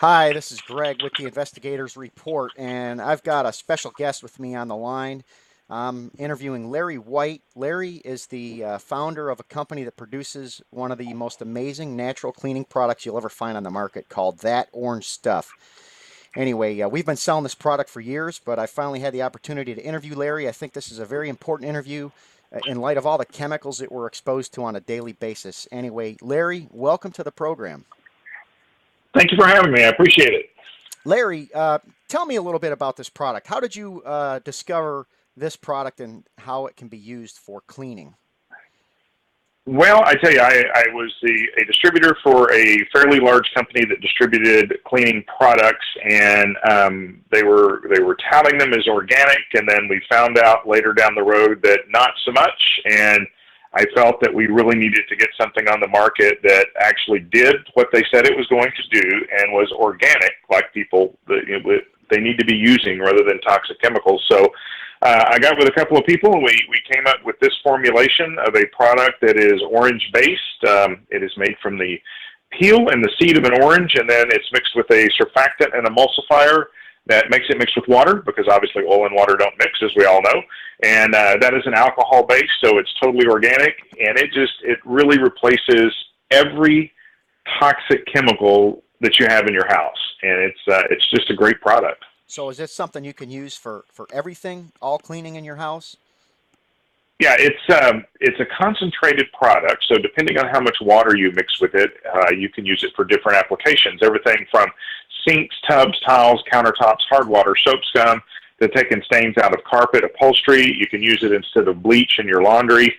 Hi, this is Greg with the Investigators Report, and I've got a special guest with me on the line. I'm interviewing Larry White. Larry is the founder of a company that produces one of the most amazing natural cleaning products you'll ever find on the market called That Orange Stuff. Anyway, we've been selling this product for years, but I finally had the opportunity to interview Larry. I think this is a very important interview in light of all the chemicals that we're exposed to on a daily basis. Anyway, Larry, welcome to the program. Thank you for having me. I appreciate it. Larry, tell me a little bit about this product. How did you discover this product and how it can be used for cleaning? Well, I tell you, I was a distributor for a fairly large company that distributed cleaning products, and they were touting them as organic, and then we found out later down the road that not so much, and I felt that we really needed to get something on the market that actually did what they said it was going to do and was organic, like people they need to be using rather than toxic chemicals. So I got with a couple of people, and we came up with this formulation of a product that is orange-based. It is made from the peel and the seed of an orange, and then it's mixed with a surfactant and emulsifier that makes it mix with water, because obviously oil and water don't mix, as we all know. And that is an alcohol base, so it's totally organic, and it really replaces every toxic chemical that you have in your house, and it's just a great product. So is this something you can use for everything, all cleaning in your house? Yeah, it's a concentrated product, so depending on how much water you mix with it, you can use it for different applications. Everything from sinks, tubs, tiles, countertops, hard water, soap scum, to taking stains out of carpet, upholstery. You can use it instead of bleach in your laundry.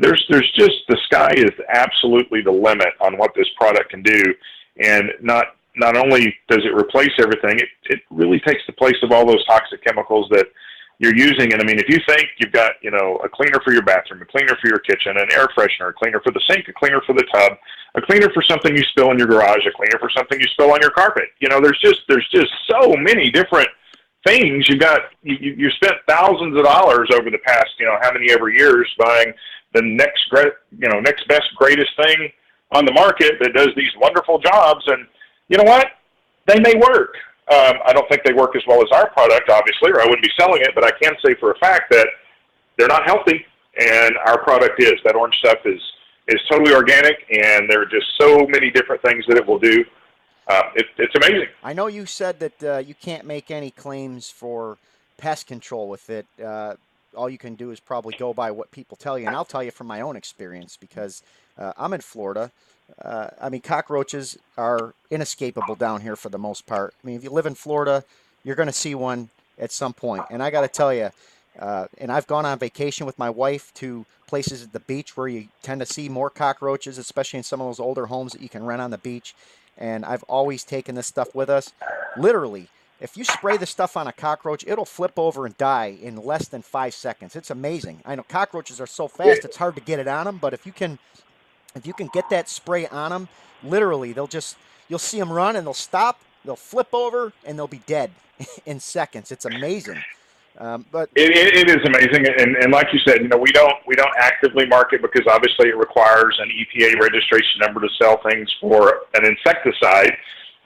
There's just, the sky is absolutely the limit on what this product can do, and not only does it replace everything, it really takes the place of all those toxic chemicals that you're using. And I mean, if you think you've got, a cleaner for your bathroom, a cleaner for your kitchen, an air freshener, a cleaner for the sink, a cleaner for the tub, a cleaner for something you spill in your garage, a cleaner for something you spill on your carpet. There's just so many different things. You spent thousands of dollars over the past, how many ever years buying the next best, greatest thing on the market that does these wonderful jobs. And you know what? They may work. I don't think they work as well as our product, obviously, or I wouldn't be selling it, but I can say for a fact that they're not healthy, and our product is. That orange stuff is totally organic, and there are just so many different things that it will do. It's amazing. I know you said that you can't make any claims for pest control with it. All you can do is probably go by what people tell you, and I'll tell you from my own experience, because I'm in Florida. Cockroaches are inescapable down here for the most part. I mean, if you live in Florida, you're going to see one at some point. And I got to tell you, and I've gone on vacation with my wife to places at the beach where you tend to see more cockroaches, especially in some of those older homes that you can rent on the beach. And I've always taken this stuff with us. Literally, if you spray this stuff on a cockroach, it'll flip over and die in less than 5 seconds. It's amazing. I know cockroaches are so fast, it's hard to get it on them, but if you can get that spray on them, literally, you'll see them run and they'll stop, they'll flip over, and they'll be dead in seconds. It's amazing. But it is amazing, and like you said, we don't actively market, because obviously it requires an EPA registration number to sell things for an insecticide.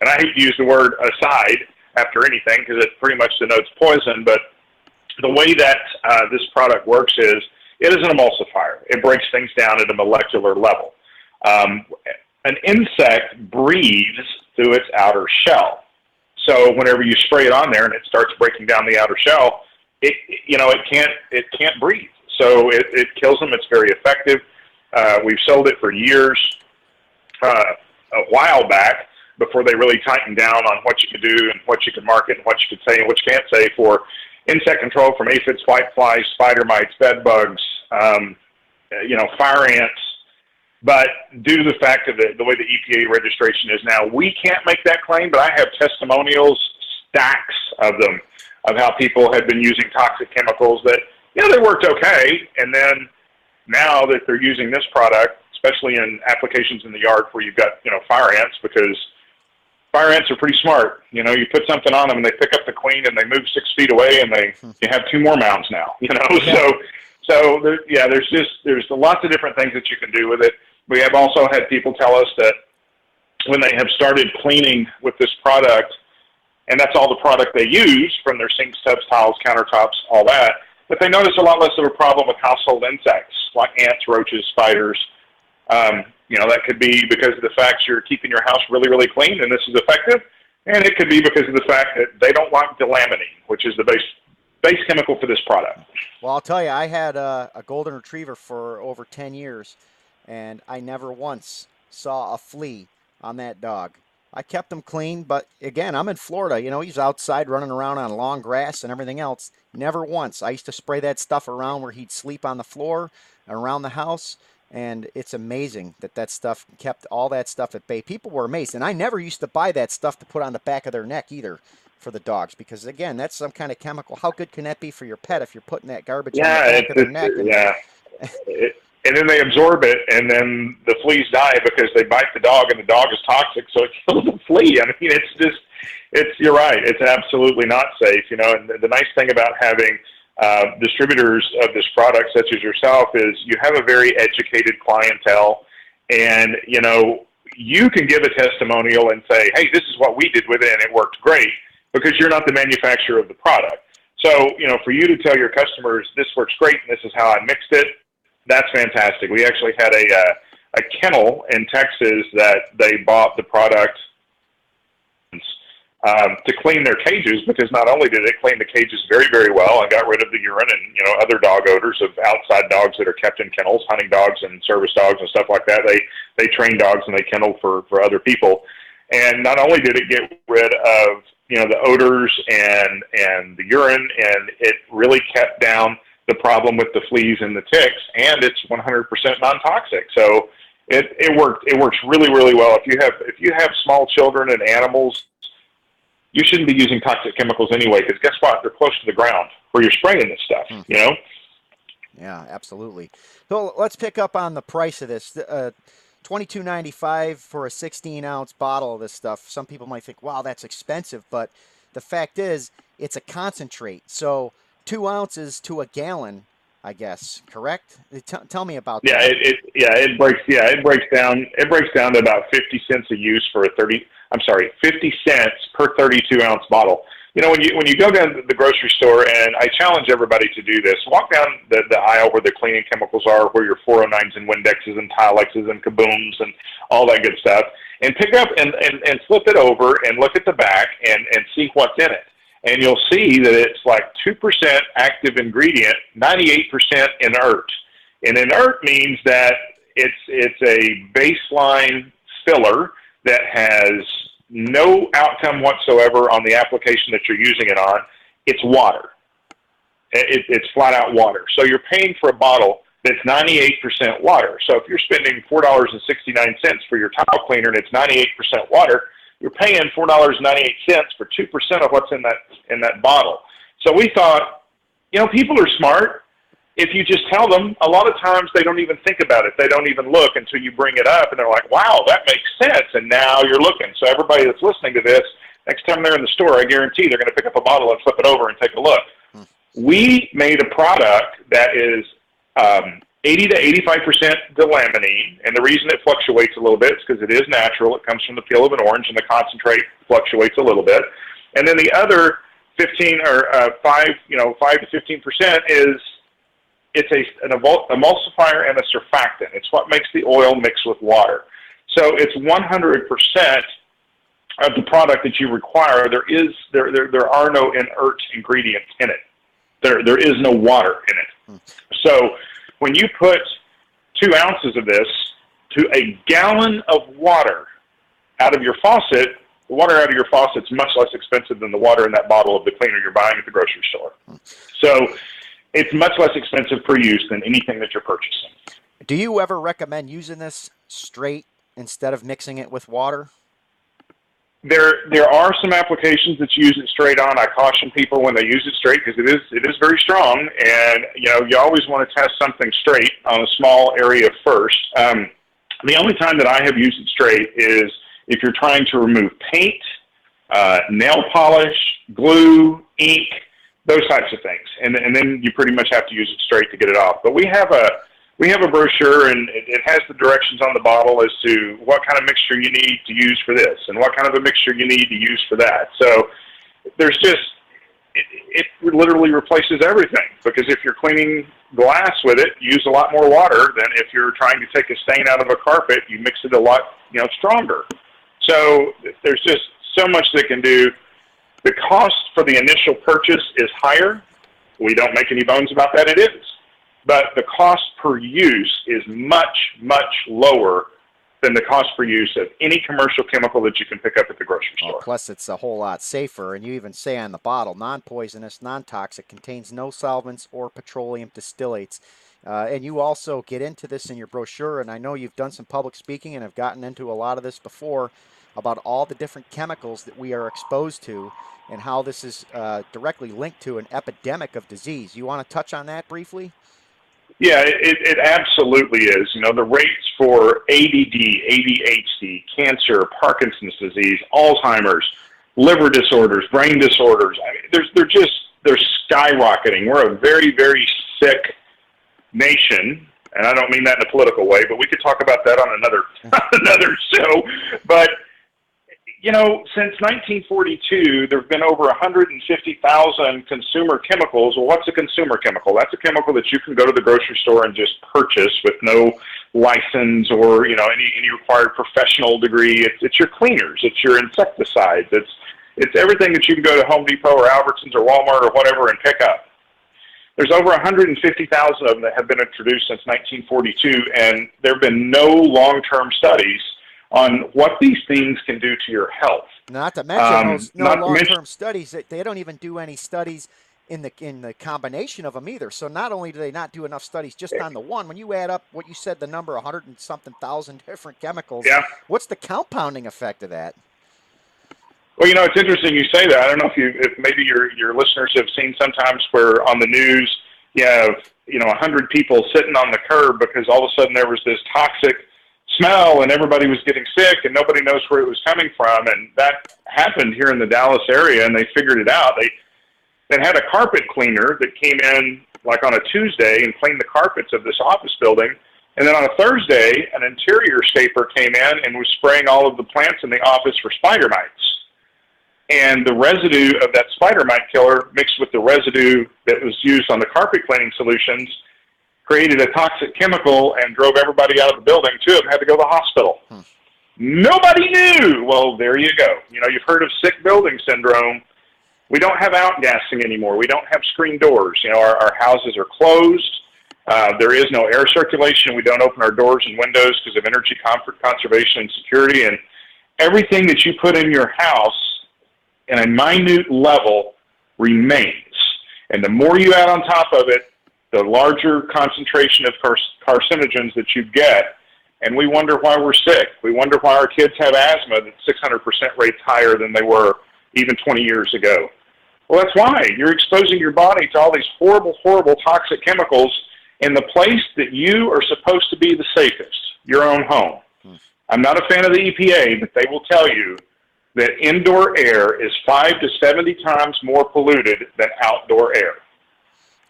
And I hate to use the word aside after anything, because it pretty much denotes poison. But the way that this product works is, it is an emulsifier. It breaks things down at a molecular level. An insect breathes through its outer shell. So whenever you spray it on there and it starts breaking down the outer shell, it can't breathe. So it kills them. It's very effective. We've sold it for years. A while back, before they really tightened down on what you could do and what you could market and what you could say and what you can't say for insect control from aphids, whiteflies, spider mites, bed bugs, fire ants. But due to the fact of the way the EPA registration is now, we can't make that claim, but I have testimonials, stacks of them, of how people have been using toxic chemicals that, they worked okay, and then now that they're using this product, especially in applications in the yard where you've got, fire ants, because fire ants are pretty smart. You put something on them and they pick up the queen and they move 6 feet away, and you have 2 more mounds now, Yeah. So there's lots of different things that you can do with it. We have also had people tell us that when they have started cleaning with this product, and that's all the product they use from their sinks, tubs, tiles, countertops, all that, but they notice a lot less of a problem with household insects like ants, roaches, spiders. That could be because of the fact you're keeping your house really, really clean, and this is effective. And it could be because of the fact that they don't like delaminine, which is the base chemical for this product. Well, I'll tell you, I had a golden retriever for over 10 years, and I never once saw a flea on that dog. I kept him clean, but again, I'm in Florida. He's outside running around on long grass and everything else. Never once. I used to spray that stuff around where he'd sleep on the floor around the house. And it's amazing that stuff kept all that stuff at bay. People were amazed. And I never used to buy that stuff to put on the back of their neck either for the dogs. Because, again, that's some kind of chemical. How good can that be for your pet if you're putting that garbage on the back of their neck? And then they absorb it, and then the fleas die because they bite the dog, and the dog is toxic, so it kills the flea. I mean, you're right. It's absolutely not safe. And the nice thing about having distributors of this product, such as yourself, is you have a very educated clientele, and you can give a testimonial and say, "Hey, this is what we did with it, and it worked great," because you're not the manufacturer of the product. So, for you to tell your customers this works great and this is how I mixed it, that's fantastic. We actually had a kennel in Texas that they bought the product to clean their cages, because not only did it clean the cages very, very well and got rid of the urine and other dog odors of outside dogs that are kept in kennels, hunting dogs and service dogs and stuff like that. They train dogs and they kennel for other people. And not only did it get rid of the odors and the urine, and it really kept down the problem with the fleas and the ticks, and it's 100% non-toxic. So it works really, really well. If you have small children and animals, you shouldn't be using toxic chemicals anyway, because guess what? They're close to the ground where you're spraying this stuff, Yeah, absolutely. So let's pick up on the price of this. $22.95 for a 16-ounce bottle of this stuff. Some people might think, wow, that's expensive, but the fact is it's a concentrate. So 2 ounces to a gallon, I guess, correct? Tell me about that. It breaks down to about 50 cents a use for 50 cents per 32-ounce bottle. When you go down to the grocery store, and I challenge everybody to do this, walk down the aisle where the cleaning chemicals are, where your 409s and Windexes and Tilexes and Kabooms and all that good stuff, and pick up and flip it over and look at the back and see what's in it. And you'll see that it's like 2% active ingredient, 98% inert. And inert means that it's a baseline filler that has no outcome whatsoever on the application that you're using it on. It's water. It's flat out water. So you're paying for a bottle that's 98% water. So if you're spending $4.69 for your tile cleaner and it's 98% water, you're paying $4.98 for 2% of what's in that bottle. So we thought, people are smart. If you just tell them, a lot of times they don't even think about it. They don't even look until you bring it up, and they're like, wow, that makes sense. And now you're looking. So everybody that's listening to this, next time they're in the store, I guarantee they're going to pick up a bottle and flip it over and take a look. We made a product that is 80 to 85% delaminine, and the reason it fluctuates a little bit is because it is natural. It comes from the peel of an orange, and the concentrate fluctuates a little bit. And then the other 5 to 15% is it's an emulsifier and a surfactant. It's what makes the oil mix with water. So it's 100% of the product that you require. There are no inert ingredients in it. There is no water in it. So when you put 2 ounces of this to a gallon of water out of your faucet, the water out of your faucet is much less expensive than the water in that bottle of the cleaner you're buying at the grocery store. So it's much less expensive per use than anything that you're purchasing. Do you ever recommend using this straight instead of mixing it with water? There are some applications that use it straight on. I caution people when they use it straight because it is very strong, and you always want to test something straight on a small area first. The only time that I have used it straight is if you're trying to remove paint, nail polish, glue, ink, those types of things, and then you pretty much have to use it straight to get it off. But we have we have a brochure, and it has the directions on the bottle as to what kind of mixture you need to use for this and what kind of a mixture you need to use for that. So there's just, it literally replaces everything, because if you're cleaning glass with it, you use a lot more water than if you're trying to take a stain out of a carpet. You mix it a lot, stronger. So there's just so much that can do. The cost for the initial purchase is higher. We don't make any bones about that. It is. But the cost per use is much, much lower than the cost per use of any commercial chemical that you can pick up at the grocery store. Plus, it's a whole lot safer, and you even say on the bottle, non-poisonous, non-toxic, contains no solvents or petroleum distillates. And you also get into this in your brochure, and I know you've done some public speaking and have gotten into a lot of this before about all the different chemicals that we are exposed to and how this is directly linked to an epidemic of disease. You want to touch on that briefly? Yeah, it absolutely is. The rates for ADD, ADHD, cancer, Parkinson's disease, Alzheimer's, liver disorders, brain disorders, they're skyrocketing. We're a very, very sick nation, and I don't mean that in a political way, but we could talk about that on another show. But since 1942, there have been over 150,000 consumer chemicals. Well, what's a consumer chemical? That's a chemical that you can go to the grocery store and just purchase with no license or, any required professional degree. It's your cleaners. It's your insecticides. It's everything that you can go to Home Depot or Albertsons or Walmart or whatever and pick up. There's over 150,000 of them that have been introduced since 1942, and there have been no long-term studies on what these things can do to your health. Not to mention those long-term studies. They don't even do any studies in the combination of them either. So not only do they not do enough studies just on the one, when you add up what you said, the number 100 and something thousand different chemicals, what's the compounding effect of that? Well, it's interesting you say that. I don't know if maybe your listeners have seen sometimes where on the news you have 100 people sitting on the curb because all of a sudden there was this toxic smell and everybody was getting sick and nobody knows where it was coming from. And that happened here in the Dallas area, and they figured it out. They had a carpet cleaner that came in like on a Tuesday and cleaned the carpets of this office building. And then on a Thursday, an interior scaper came in and was spraying all of the plants in the office for spider mites. And the residue of that spider mite killer mixed with the residue that was used on the carpet cleaning solutions created a toxic chemical and drove everybody out of the building. 2 of them had to go to the hospital. Nobody knew. Well, there you go. You've heard of sick building syndrome. We don't have outgassing anymore. We don't have screen doors. Our houses are closed. There is no air circulation. We don't open our doors and windows because of energy conservation and security. And everything that you put in your house in a minute level remains. And the more you add on top of it, the larger concentration of carcinogens that you get. And we wonder why we're sick. We wonder why our kids have asthma that's 600% rates higher than they were even 20 years ago. Well, that's why. You're exposing your body to all these horrible, horrible toxic chemicals in the place that you are supposed to be the safest, your own home. I'm not a fan of the EPA, but they will tell you that indoor air is 5 to 70 times more polluted than outdoor air.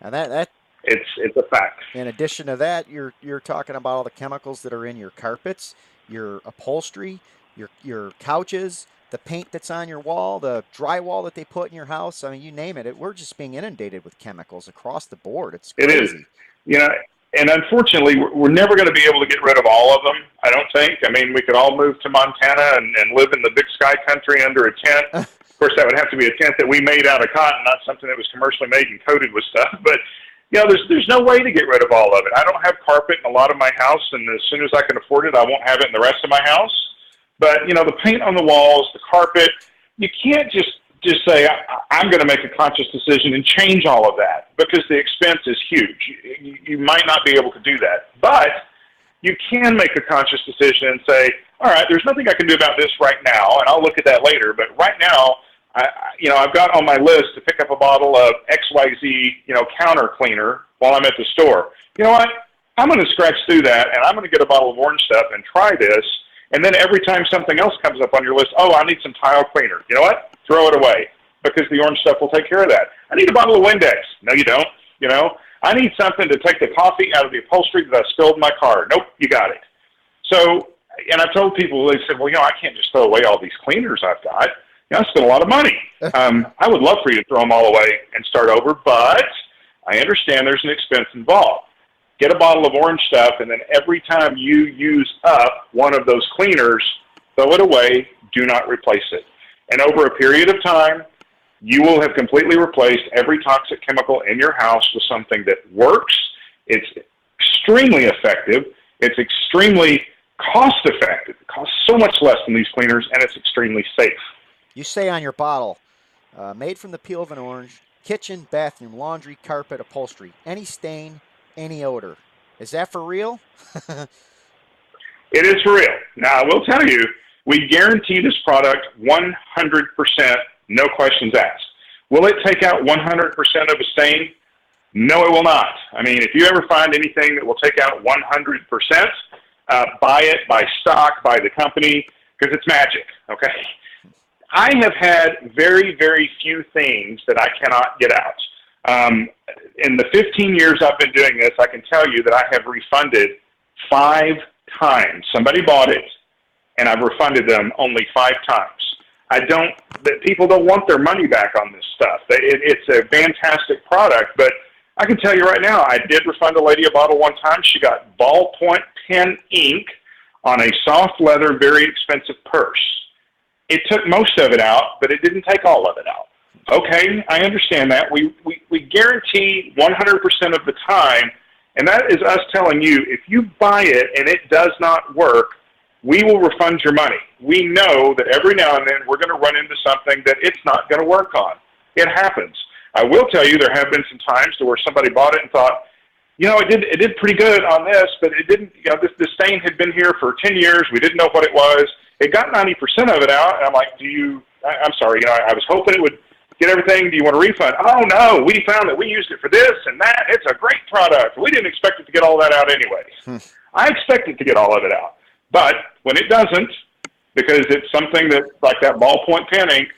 Now it's a fact. In addition to that, you're talking about all the chemicals that are in your carpets, your upholstery, your couches, the paint that's on your wall, the drywall that they put in your house. I mean, you name it. We're just being inundated with chemicals across the board. It's crazy. It is. And unfortunately, we're never going to be able to get rid of all of them, I don't think. I mean, we could all move to Montana and live in the big sky country under a tent. Of course, that would have to be a tent that we made out of cotton, not something that was commercially made and coated with stuff. But there's no way to get rid of all of it. I don't have carpet in a lot of my house, and as soon as I can afford it, I won't have it in the rest of my house. But, the paint on the walls, the carpet, you can't just say, I'm going to make a conscious decision and change all of that, because the expense is huge. You might not be able to do that. But you can make a conscious decision and say, all right, there's nothing I can do about this right now, and I'll look at that later. But right now, I've got on my list to pick up a bottle of XYZ, counter cleaner while I'm at the store. You know what? I'm going to scratch through that, and I'm going to get a bottle of orange stuff and try this. And then every time something else comes up on your list, I need some tile cleaner. You know what? Throw it away, because the orange stuff will take care of that. I need a bottle of Windex. No, you don't. I need something to take the coffee out of the upholstery that I spilled in my car. Nope, you got it. So, and I've told people, they said, well, I can't just throw away all these cleaners I've got. I spent a lot of money. I would love for you to throw them all away and start over, but I understand there's an expense involved. Get a bottle of orange stuff, and then every time you use up one of those cleaners, throw it away, do not replace it. And over a period of time, you will have completely replaced every toxic chemical in your house with something that works. It's extremely effective. It's extremely cost-effective. It costs so much less than these cleaners, and it's extremely safe. You say on your bottle, made from the peel of an orange, kitchen, bathroom, laundry, carpet, upholstery, any stain, any odor. Is that for real? It is for real. Now, I will tell you, we guarantee this product 100%, no questions asked. Will it take out 100% of a stain? No, it will not. I mean, if you ever find anything that will take out 100%, buy it, buy stock, buy the company, because it's magic, okay? I have had very, very few things that I cannot get out. In the 15 years I've been doing this, I can tell you that I have refunded 5 times. Somebody bought it, and I've refunded them only 5 times. People don't want their money back on this stuff. It's a fantastic product, but I can tell you right now, I did refund a lady a bottle one time. She got ballpoint pen ink on a soft leather, very expensive purse. It took most of it out, but it didn't take all of it out. Okay, I understand that. We guarantee 100% of the time, and that is us telling you, if you buy it and it does not work, we will refund your money. We know that every now and then we're going to run into something that it's not going to work on. It happens. I will tell you there have been some times to where somebody bought it and thought, it did pretty good on this, but it didn't, this stain had been here for 10 years. We didn't know what it was. It got 90% of it out, and I'm like, I'm sorry, I was hoping it would get everything. Do you want a refund? Oh, no, we found that we used it for this and that. It's a great product. We didn't expect it to get all that out anyway. I expect it to get all of it out. But when it doesn't, because it's something that, like that ballpoint pen ink,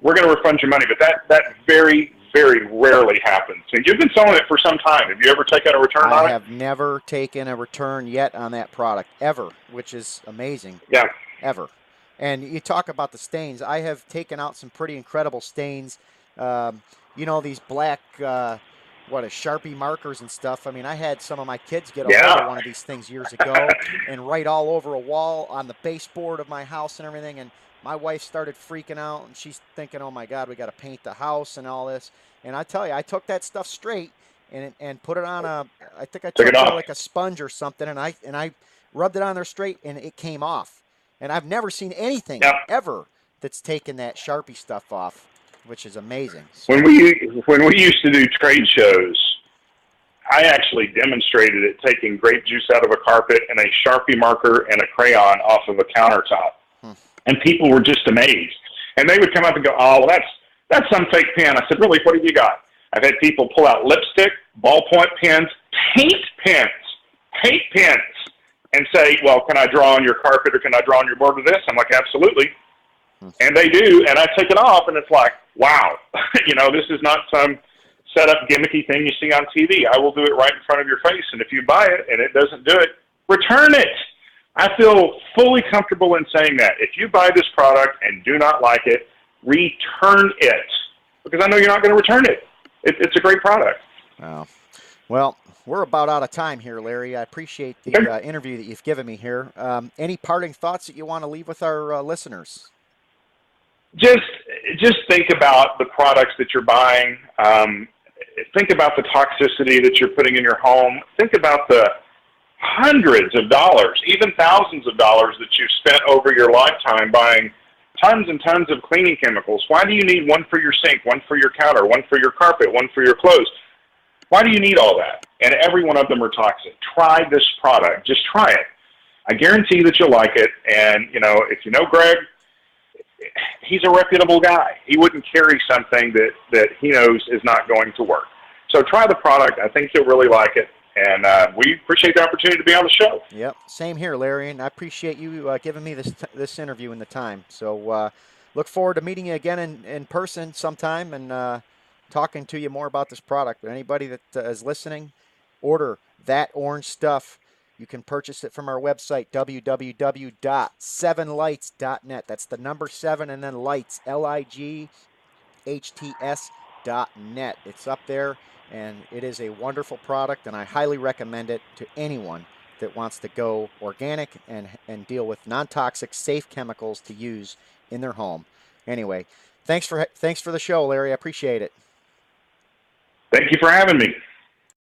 we're going to refund your money. But that very, very rarely happens. And you've been selling it for some time. Have you ever taken a return on it? I have never taken a return yet on that product, ever, which is amazing. Yeah. Ever. And you talk about the stains. I have taken out some pretty incredible stains. These black, Sharpie markers and stuff. I mean, I had some of my kids get a hold of one of these things years ago and write all over a wall on the baseboard of my house and everything. And my wife started freaking out, and she's thinking, oh, my God, we got to paint the house and all this. And I tell you, I took that stuff straight and put it on I think I took it like a sponge or something, and I rubbed it on there straight, and it came off. And I've never seen anything ever that's taken that Sharpie stuff off, which is amazing. So, when we used to do trade shows, I actually demonstrated it taking grape juice out of a carpet and a Sharpie marker and a crayon off of a countertop. And people were just amazed. And they would come up and go, oh, well, that's some fake pen. I said, really, what have you got? I've had people pull out lipstick, ballpoint pens, paint pens, and say, well, can I draw on your carpet or can I draw on your board with this? I'm like, absolutely. And they do, and I take it off, and it's like, wow, this is not some set-up gimmicky thing you see on TV. I will do it right in front of your face, and if you buy it and it doesn't do it, return it. I feel fully comfortable in saying that. If you buy this product and do not like it, return it, because I know you're not going to return it. It's a great product. Wow. Well, we're about out of time here, Larry. I appreciate the interview that you've given me here. Any parting thoughts that you want to leave with our listeners? Just think about the products that you're buying. Think about the toxicity that you're putting in your home. Think about the hundreds of dollars, even thousands of dollars that you've spent over your lifetime buying tons and tons of cleaning chemicals. Why do you need one for your sink, one for your counter, one for your carpet, one for your clothes? Why do you need all that? And every one of them are toxic. Try this product. Just try it. I guarantee that you'll like it. And, if you know Greg, he's a reputable guy. He wouldn't carry something that he knows is not going to work. So try the product. I think you'll really like it. And we appreciate the opportunity to be on the show. Yep, same here, Larry. And I appreciate you giving me this interview and the time. So look forward to meeting you again in person sometime. And talking to you more about this product. But anybody that is listening, order that orange stuff. You can purchase it from our website, www.7lights.net. That's the number 7 and then lights, LIGHTS.net. It's up there, and it is a wonderful product, and I highly recommend it to anyone that wants to go organic and deal with non-toxic, safe chemicals to use in their home. Anyway, thanks for the show, Larry. I appreciate it. Thank you for having me.